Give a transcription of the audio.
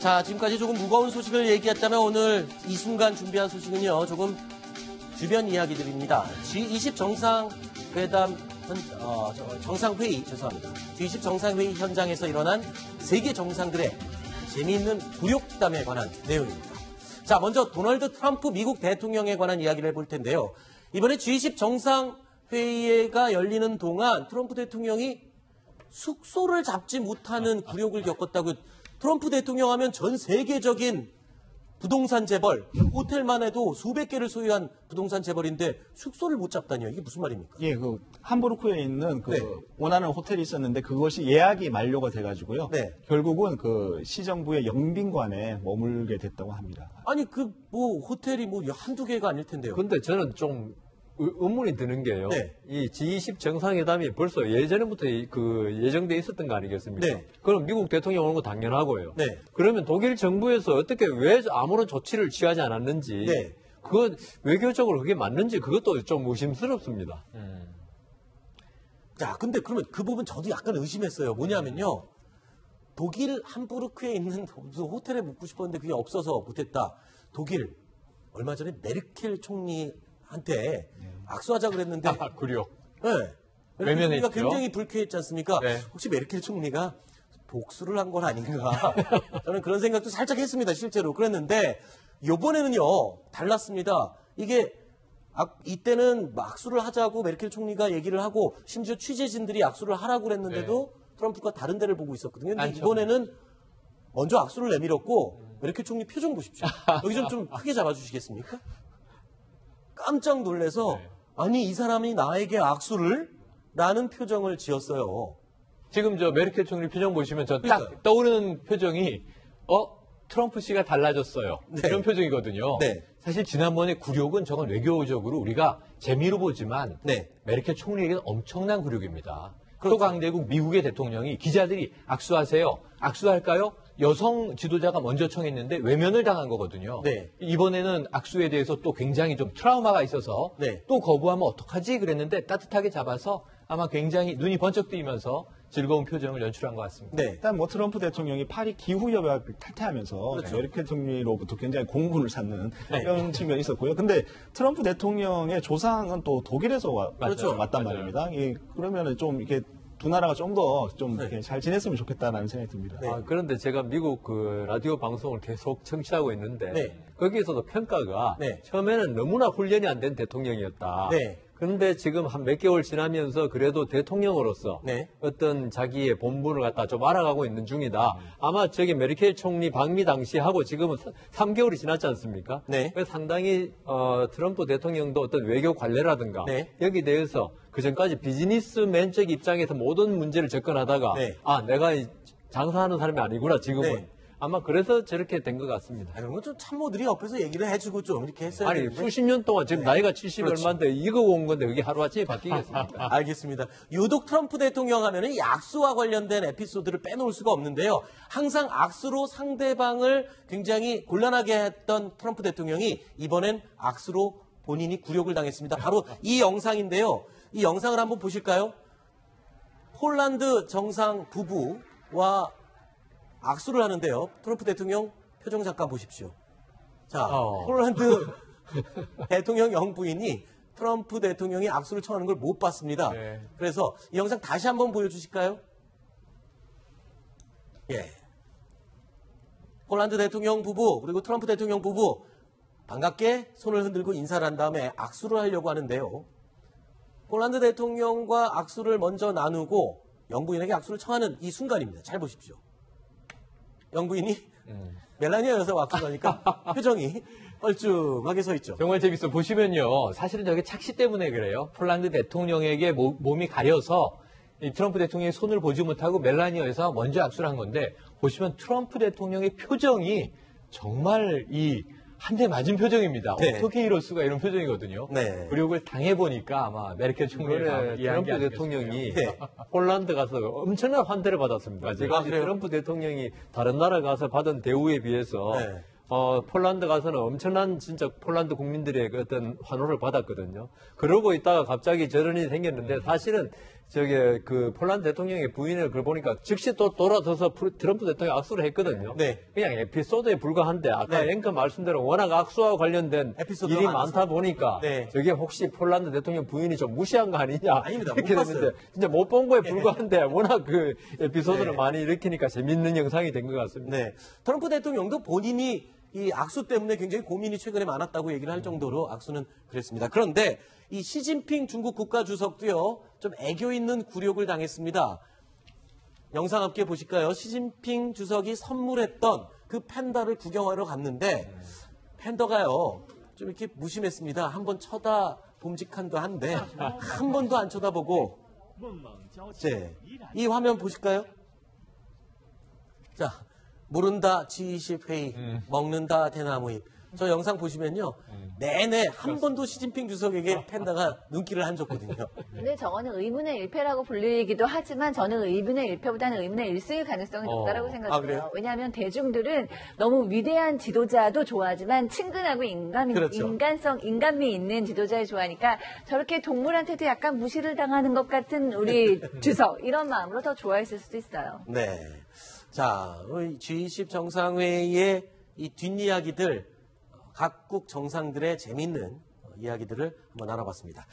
자, 지금까지 조금 무거운 소식을 얘기했다면 오늘 이 순간 준비한 소식은요, 조금 주변 이야기들입니다. G20 정상회담, 정상회의, 죄송합니다. G20 정상회의 현장에서 일어난 세계 정상들의 재미있는 굴욕담에 관한 내용입니다. 자, 먼저 도널드 트럼프 미국 대통령에 관한 이야기를 해볼 텐데요. 이번에 G20 정상회의가 열리는 동안 트럼프 대통령이 숙소를 잡지 못하는 굴욕을 겪었다고. 트럼프 대통령 하면 전 세계적인 부동산 재벌, 호텔만 해도 수백 개를 소유한 부동산 재벌인데 숙소를 못 잡다니요. 이게 무슨 말입니까? 예, 그 함부르크에 있는 원하는 호텔이 있었는데 그것이 예약이 만료가 돼가지고요. 네. 결국은 그 시정부의 영빈관에 머물게 됐다고 합니다. 아니 호텔이 한두 개가 아닐 텐데요. 근데 저는 좀 의문이 드는 게요. 네. 이 G20 정상회담이 벌써 예전부터 예정돼 있었던 거 아니겠습니까? 네. 그럼 미국 대통령 오는 거 당연하고요. 네. 그러면 독일 정부에서 어떻게 왜 아무런 조치를 취하지 않았는지, 네. 그건 외교적으로 그게 맞는지 그것도 좀 의심스럽습니다. 자, 근데 그러면 그 부분 저도 약간 의심했어요. 뭐냐면요. 독일 함부르크에 있는 무슨 호텔에 묵고 싶었는데 그게 없어서 못했다. 독일 얼마 전에 메르켈 총리한테 악수하자 그랬는데 굴욕. 네. 메르켈 총리가 외면했죠. 굉장히 불쾌했지 않습니까? 네. 혹시 메르켈 총리가 복수를 한 건 아닌가? 저는 그런 생각도 살짝 했습니다. 실제로. 그랬는데 이번에는요. 달랐습니다. 이게 이때는 악수를 하자고 메르켈 총리가 얘기를 하고 심지어 취재진들이 악수를 하라고 그랬는데도 트럼프가 다른 데를 보고 있었거든요. 근데 이번에는 먼저 악수를 내밀었고 메르켈 총리 표정 보십시오. 여기 좀 크게 잡아주시겠습니까? 깜짝 놀라서 아니 이 사람이 나에게 악수를? 라는 표정을 지었어요. 지금 저 메르켈 총리 표정 보시면 저 그러니까요. 딱 떠오르는 표정이 트럼프 씨가 달라졌어요. 네. 이런 표정이거든요. 네. 사실 지난번에 굴욕은 저건 외교적으로 우리가 재미로 보지만 네. 메르켈 총리에게는 엄청난 굴욕입니다. 서강대국 미국의 대통령이 기자들이 악수하세요. 악수할까요? 여성 지도자가 먼저 청했는데 외면을 당한 거거든요. 네. 이번에는 악수에 대해서 또 굉장히 좀 트라우마가 있어서 네. 또 거부하면 어떡하지 그랬는데 따뜻하게 잡아서 아마 굉장히 눈이 번쩍 뜨이면서 즐거운 표정을 연출한 것 같습니다. 네. 일단 트럼프 대통령이 파리 기후협약을 탈퇴하면서 그렇죠. 메르켈 총리로부터 굉장히 공분을 샀는 이런 측면이 있었고요. 근데 트럼프 대통령의 조상은 또 독일에서 그렇죠. 왔단 맞아요. 말입니다. 그러면 좀 이렇게 두 나라가 좀 더 네. 이렇게 잘 지냈으면 좋겠다라는 생각이 듭니다. 그런데 제가 미국 라디오 방송을 계속 청취하고 있는데 네. 거기에서도 평가가 네. 처음에는 너무나 훈련이 안 된 대통령이었다. 네. 그런데 지금 한 몇 개월 지나면서 그래도 대통령으로서 네. 어떤 자기의 본분을 갖다 좀 알아가고 있는 중이다. 아마 저기 메르켈 총리 방미 당시 하고 지금은 3개월이 지났지 않습니까? 네. 그래서 상당히 트럼프 대통령도 어떤 외교 관례라든가 네. 여기 대해서 그전까지 비즈니스맨적 입장에서 모든 문제를 접근하다가 네. 내가 장사하는 사람이 아니구나 지금은. 네. 아마 그래서 저렇게 된 것 같습니다. 그런 건 좀 참모들이 옆에서 얘기를 해주고 좀 이렇게 했어야 아니 되는데. 수십 년 동안 지금 나이가 70 그렇죠. 얼마인데 이거 온 건데 그게 하루아침에 바뀌겠습니까? 알겠습니다. 유독 트럼프 대통령 하면은 이 악수와 관련된 에피소드를 빼놓을 수가 없는데요. 항상 악수로 상대방을 굉장히 곤란하게 했던 트럼프 대통령이 이번엔 악수로 본인이 굴욕을 당했습니다. 바로 이 영상인데요. 이 영상을 한번 보실까요? 폴란드 정상 부부와 악수를 하는데요. 트럼프 대통령 표정 잠깐 보십시오. 자, 폴란드 대통령 영부인이 트럼프 대통령이 악수를 청하는 걸 못 봤습니다. 네. 그래서 이 영상 다시 한번 보여주실까요? 예. 폴란드 대통령 부부 그리고 트럼프 대통령 부부 반갑게 손을 흔들고 인사를 한 다음에 악수를 하려고 하는데요. 폴란드 대통령과 악수를 먼저 나누고 영부인에게 악수를 청하는 이 순간입니다. 잘 보십시오. 영부인이 멜라니아 여사와 악수하니까 표정이 뻘쭘하게 서 있죠. 정말 재밌어. 보시면요. 사실은 저게 착시 때문에 그래요. 폴란드 대통령에게 몸이 가려서 이 트럼프 대통령의 손을 보지 못하고 멜라니아 여사가 먼저 악수를 한 건데 보시면 트럼프 대통령의 표정이 정말 한 대 맞은 표정입니다. 네. 어떻게 이럴 수가 이런 표정이거든요. 네. 굴욕을 당해보니까 아마 메르켈 총리가 이해한 트럼프 대통령이 네. 폴란드 가서 엄청난 환대를 받았습니다. 지금까지 그래요? 트럼프 대통령이 다른 나라 가서 받은 대우에 비해서 네. 폴란드 가서는 엄청난 진짜 폴란드 국민들의 그 어떤 환호를 받았거든요. 그러고 있다가 갑자기 저런 일이 생겼는데 사실은 그 폴란드 대통령의 부인을 그걸 보니까 즉시 또 돌아서서 트럼프 대통령 악수를 했거든요. 네. 그냥 에피소드에 불과한데 아까 네. 앵커 말씀대로 워낙 악수와 관련된 에피소드가 일이 많아서. 많다 보니까 네. 저게 혹시 폴란드 대통령 부인이 좀 무시한 거 아니냐 아닙니다. 이렇게 못 됐는데 봤어요. 진짜 못 본 거에 불과한데 워낙 그 에피소드를 네. 많이 일으키니까 재밌는 영상이 된 것 같습니다. 네. 트럼프 대통령도 본인이 이 악수 때문에 굉장히 고민이 최근에 많았다고 얘기를 할 정도로 악수는 그랬습니다. 그런데 이 시진핑 중국 국가주석도요, 좀 애교 있는 굴욕을 당했습니다. 영상 함께 보실까요? 시진핑 주석이 선물했던 그 팬더를 구경하러 갔는데, 팬더가요, 좀 이렇게 무심했습니다. 한번 쳐다봄직한도 한데, 한 번도 안 쳐다보고, 네. 이 화면 보실까요? 자, 모른다 G20 회의, 먹는다 대나무잎. 저 영상 보시면요, 내내 한 번도 시진핑 주석에게 팬다가 눈길을 안 줬거든요. 근데 저거는 의문의 일패라고 불리기도 하지만 저는 의문의 일패보다는 의문의 일승일 가능성이 높다라고 생각해요. 그래요? 왜냐하면 대중들은 너무 위대한 지도자도 좋아하지만 친근하고 그렇죠. 인간미 있는 지도자를 좋아하니까 저렇게 동물한테도 약간 무시를 당하는 것 같은 우리 주석 이런 마음으로 더 좋아했을 수도 있어요. 네. 자, G20 정상회의의 이 뒷이야기들, 각국 정상들의 재밌는 이야기들을 한번 알아봤습니다.